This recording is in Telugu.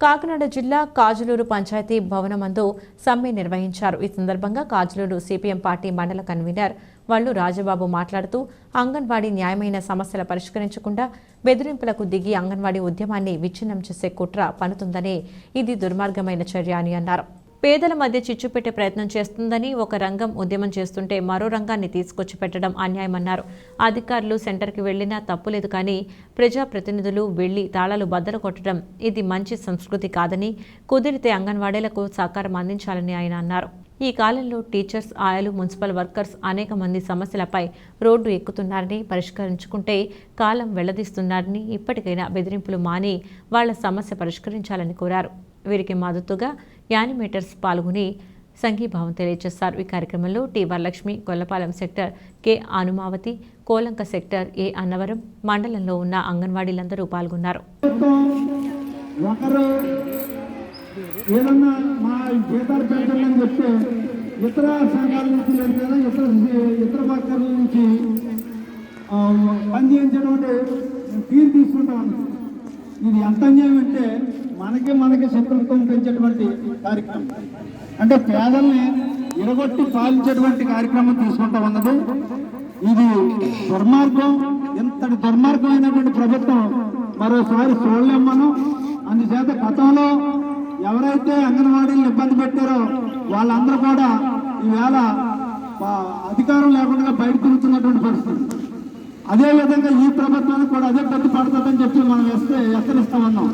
కాకినాడ జిల్లా కాజులూరు పంచాయతీ భవనమందు సమ్మె నిర్వహించారు. ఈ సందర్భంగా కాజులూరు సిపిఎం పార్టీ మండల కన్వీనర్ వల్లు రాజబాబు మాట్లాడుతూ అంగన్వాడీ న్యాయమైన సమస్యల పరిష్కరించకుండా బెదిరింపులకు దిగి అంగన్వాడీ ఉద్యమాన్ని విచ్ఛిన్నం చేసే కుట్ర పన్నుతుందని ఇది దుర్మార్గమైన చర్య అని అన్నారు. పేదల మధ్య చిచ్చు పెట్టే ప్రయత్నం చేస్తుందని, ఒక రంగం ఉద్యమం చేస్తుంటే మరో రంగాన్ని తీసుకొచ్చి పెట్టడం అన్యాయమన్నారు. అధికారులు సెంటర్కి వెళ్లినా తప్పులేదు, కానీ ప్రజాప్రతినిధులు వెళ్లి తాళాలు బద్దలు కొట్టడం ఇది మంచి సంస్కృతి కాదని, కుదిరితే అంగన్వాడీలకు సహకారం అందించాలని ఆయన అన్నారు. ఈ కాలంలో టీచర్స్, ఆయాలు, మున్సిపల్ వర్కర్స్ అనేక మంది సమస్యలపై రోడ్డు ఎక్కుతున్నారని, పరిష్కరించుకుంటే కాలం వెళ్లదీస్తున్నారని, ఇప్పటికైనా బెదిరింపులు మాని వాళ్ల సమస్య పరిష్కరించాలని కోరారు. వీరికి మద్దతుగా యానిమేటర్స్ పాల్గొని సంఘీభావం తెలియజేశారు. ఈ కార్యక్రమంలో T Varalakshmi, Kollapalem sector K Anumavathi, Kolanka sector A Annavaram, మండలంలో ఉన్న అంగన్వాడీలందరూ పాల్గొన్నారు. ఇతర సంఘాల నుంచి లేదా ఇతర పక్షాల నుంచి పనిచేయించేటువంటి తీరు తీసుకుంటాం. ఇది ఎంత అన్యాయం అంటే మనకి శత్రుత్వం పెంచేటువంటి కార్యక్రమం, అంటే పేదల్ని ఇరగొట్టి పాలించేటువంటి కార్యక్రమం తీసుకుంటా ఉన్నది. ఇది దుర్మార్గం. ఇంతటి దుర్మార్గమైనటువంటి ప్రభుత్వం మరోసారి చూడలేం మనం. అందుచేత గతంలో ఎవరైతే అంగన్వాడీలను ఇబ్బంది పెట్టారో వాళ్ళందరూ కూడా ఈవేళ అధికారం లేకుండా బయట తిరుగుతున్నటువంటి పరిస్థితి. అదేవిధంగా ఈ ప్రభుత్వానికి కూడా అదే గతి పడుతుందని చెప్పి మనం హెచ్చరిస్తా ఉన్నాం.